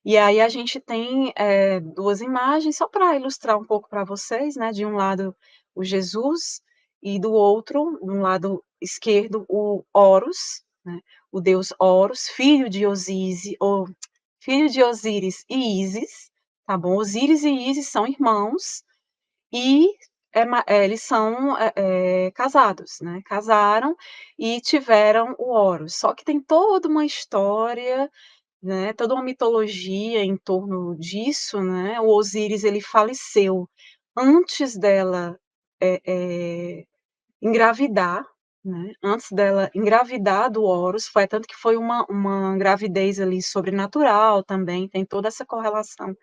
E aí a gente tem, 2 imagens, só para ilustrar um pouco para vocês, né, de um lado o Jesus e do outro, no lado esquerdo, o Horus, né, o deus Horus, filho de Osíris e Ísis, tá bom? Osíris e Ísis são irmãos e eles são, casados, né, casaram e tiveram o Horus. Só que tem toda uma história, né, toda uma mitologia em torno disso, né, o Osíris ele faleceu antes dela, engravidar, né, antes dela engravidar do Horus, foi tanto que foi uma gravidez ali sobrenatural também, tem toda essa correlação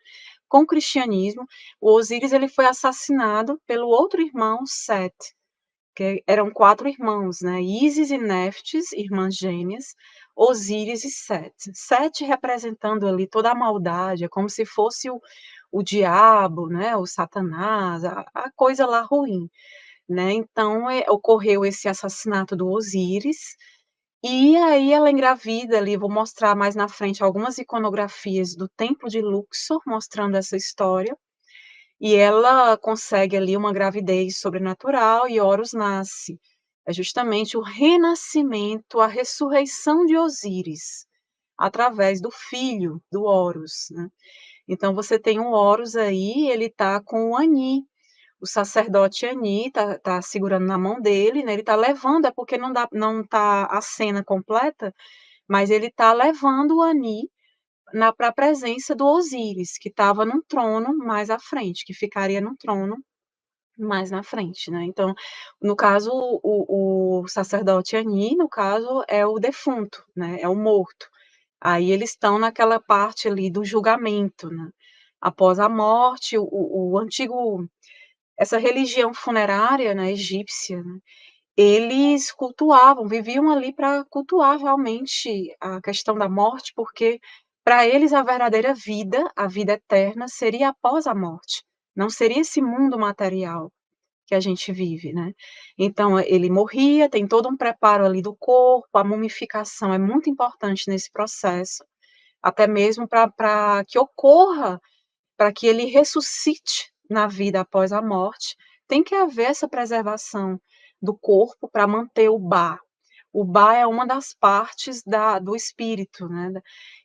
com o cristianismo. O Osíris ele foi assassinado pelo outro irmão, Set, que eram 4 irmãos, né, Ísis e Néftis, irmãs gêmeas, Osíris e Set. Set representando ali toda a maldade, é como se fosse o diabo, né, o Satanás, a coisa lá ruim, né. Então, ocorreu esse assassinato do Osíris, e aí ela engravida ali, vou mostrar mais na frente algumas iconografias do templo de Luxor, mostrando essa história, e ela consegue ali uma gravidez sobrenatural e Horus nasce. É justamente o renascimento, a ressurreição de Osíris, através do filho do Horus, né. Então você tem um Horus aí, ele tá com o Ani, o sacerdote Ani tá segurando na mão dele, né, ele tá levando, é porque não tá a cena completa, mas ele tá levando o Ani para a presença do Osíris, que estava num trono mais à frente, que ficaria no trono mais na frente, né. Então, no caso, o sacerdote Ani, no caso, é o defunto, né, é o morto. Aí eles estão naquela parte ali do julgamento, né. Após a morte, o antigo essa religião funerária, né, egípcia, né, eles cultuavam, viviam ali para cultuar realmente a questão da morte, porque para eles a verdadeira vida, a vida eterna, seria após a morte, não seria esse mundo material que a gente vive, né. Então ele morria, tem todo um preparo ali do corpo, a mumificação é muito importante nesse processo, até mesmo para que ocorra, para que ele ressuscite na vida após a morte, tem que haver essa preservação do corpo para manter o Ba. O Ba é uma das partes do espírito, né,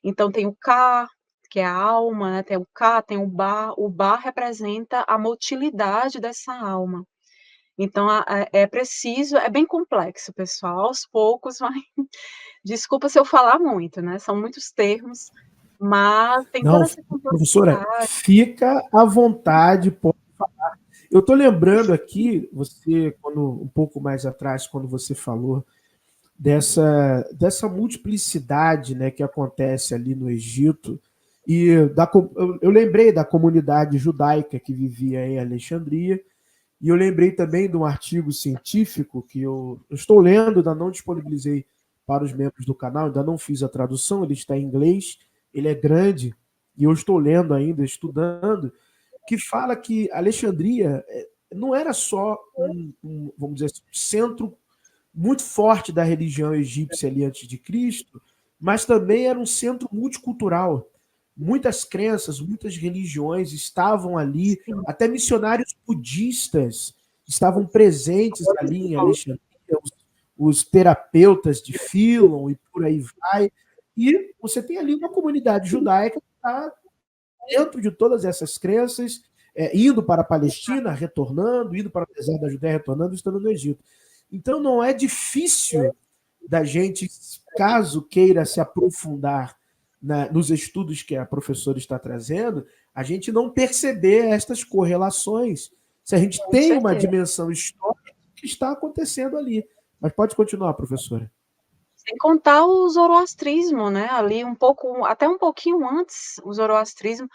então tem o Ka, que é a alma, né, tem o Ka, tem o Ba representa a motilidade dessa alma. Então é preciso, é bem complexo pessoal, aos poucos vai desculpa se eu falar muito, né, são muitos termos, mas tem Não, toda essa professora, complexidade. fica à vontade, pode falar. Eu estou lembrando aqui, você, quando um pouco mais atrás, quando você falou dessa multiplicidade, né, que acontece ali no Egito, eu lembrei da comunidade judaica que vivia em Alexandria, e eu lembrei também de um artigo científico que eu estou lendo, ainda não disponibilizei para os membros do canal, ainda não fiz a tradução, ele está em inglês, ele é grande, e eu estou lendo ainda, estudando, que fala que Alexandria não era só vamos dizer assim, um centro muito forte da religião egípcia ali antes de Cristo, mas também era um centro multicultural. Muitas crenças, muitas religiões estavam ali, Sim. até missionários budistas estavam presentes ali em Alexandria, os terapeutas de Philon e por aí vai. E você tem ali uma comunidade judaica que está dentro de todas essas crenças, indo para a Palestina, retornando, indo para o deserto da Judéia, retornando, estando no Egito. Então não é difícil da gente, caso queira se aprofundar nos estudos que a professora está trazendo, a gente não perceber estas correlações. Se a gente Com tem uma certeza. dimensão histórica que está acontecendo ali. Mas pode continuar, professora. Sem contar o zoroastrismo, né, ali um pouco até um pouquinho antes, o zoroastrismo,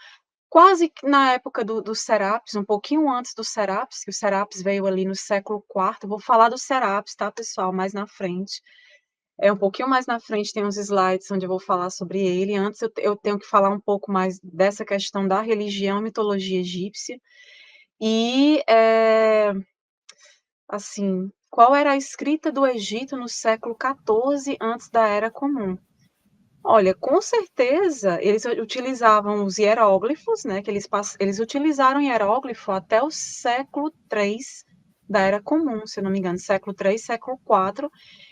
quase que na época dos Serapis, um pouquinho antes dos Serapis, que o Serapis veio ali no século IV, vou falar dos Serapis, tá, pessoal, mais na frente. É um pouquinho mais na frente tem uns slides onde eu vou falar sobre ele, antes eu tenho que falar um pouco mais dessa questão da religião e mitologia egípcia. E, assim, qual era a escrita do Egito no século XIV antes da Era Comum? Olha, com certeza eles utilizavam os hieróglifos, né, que eles utilizaram hieróglifo até o século III da Era Comum, se eu não me engano, século III, século IV,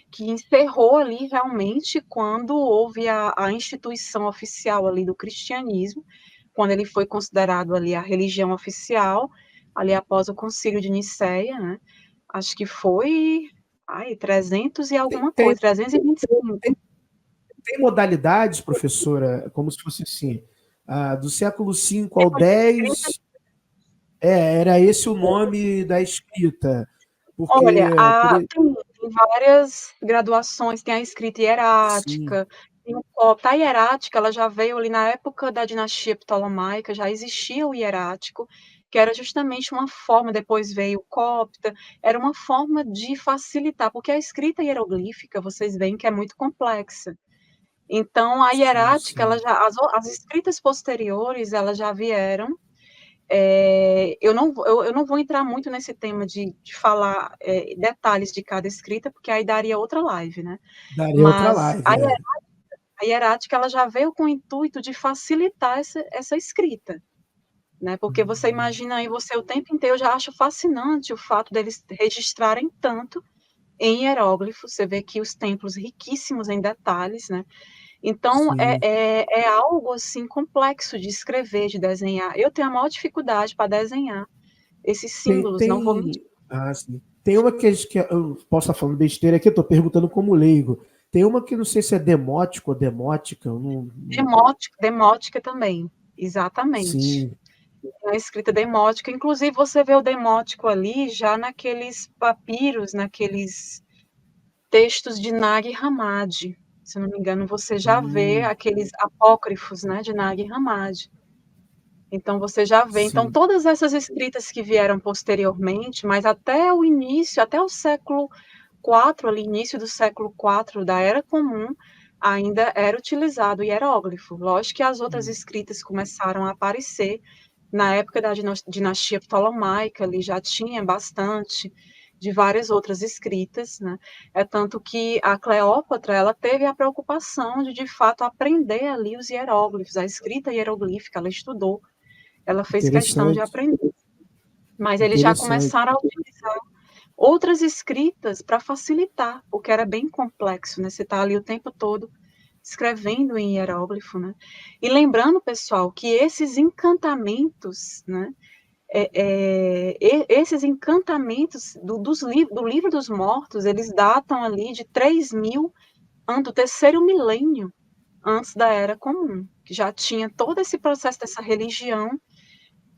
que encerrou ali realmente quando houve a instituição oficial ali do cristianismo, quando ele foi considerado ali a religião oficial, ali após o Concílio de Nicéia, né, acho que foi, 300 e Tem, alguma tem, coisa, 325. tem modalidades, professora, como se fosse assim, do século V ao X, era esse o nome da escrita, porque, Olha, por, tem várias graduações, tem a escrita sim, hierática, tem o copta. A hierática, ela já veio ali na época da dinastia ptolomaica, já existia o hierático, que era justamente uma forma, depois veio o copta, era uma forma de facilitar, porque a escrita hieroglífica, vocês veem que é muito complexa. Então, a sim, hierática, ela sim. já as escritas posteriores, elas já vieram. Eu não vou entrar muito nesse tema de falar detalhes de cada escrita, porque aí daria outra live, né? Daria outra Mas live, é. a hierática ela já veio com o intuito de facilitar essa escrita, né? Porque você Hum, imagina aí você o tempo inteiro, eu já acho fascinante o fato deles registrarem tanto em hieróglifos. Você vê que os templos riquíssimos em detalhes, né? Então, sim. é algo assim complexo de escrever, de desenhar. Eu tenho a maior dificuldade para desenhar esses Tem, símbolos, não vou mentir. tem, sim. Tem uma que eu posso estar falando besteira aqui, eu estou perguntando como leigo. Tem uma que não sei se é demótico ou demótica, eu Demótica também, exatamente. sim. A escrita demótica, inclusive você vê o demótico ali já naqueles papiros, naqueles textos de Nag Hammadi. Se eu não me engano, você já vê Hum, aqueles apócrifos, né, de Nag Hammadi. Então você já vê. Então sim. todas essas escritas que vieram posteriormente, mas até o início, até o século IV, ali, início do século IV da Era Comum, ainda era utilizado o hieróglifo. Lógico que as outras Hum, escritas começaram a aparecer na época da dinastia ptolomaica, ali já tinha bastante de várias outras escritas, né? É tanto que a Cleópatra, ela teve a preocupação de fato aprender ali os hieróglifos, a escrita hieroglífica, ela estudou, ela fez questão de interessante, aprender. Mas eles já interessante. começaram a utilizar outras escritas para facilitar, porque era bem complexo, né? Você está ali o tempo todo escrevendo em hieróglifo, né? E lembrando, pessoal, que esses encantamentos, né? Esses encantamentos do livro dos mortos, eles datam ali de 3.000 do terceiro milênio antes da Era Comum, que já tinha todo esse processo dessa religião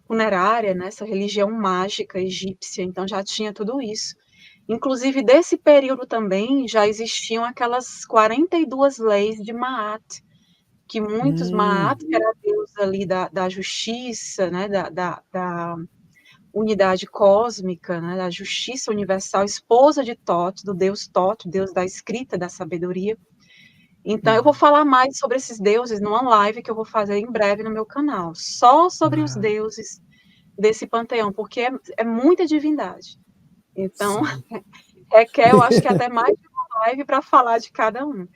funerária, né? Essa religião mágica egípcia, então já tinha tudo isso. Inclusive, desse período também já existiam aquelas 42 leis de Maat, que muitos, Hum, Maat, que era a deusa ali da justiça, né, da unidade cósmica, né, da justiça universal, esposa de Tot, deus da escrita, da sabedoria. Então, eu vou hum. falar mais sobre esses deuses numa live que eu vou fazer em breve no meu canal, só sobre os Ah, deuses desse panteão, porque é muita divindade. Então, sim. requer, eu acho que até mais de uma live para falar de cada um.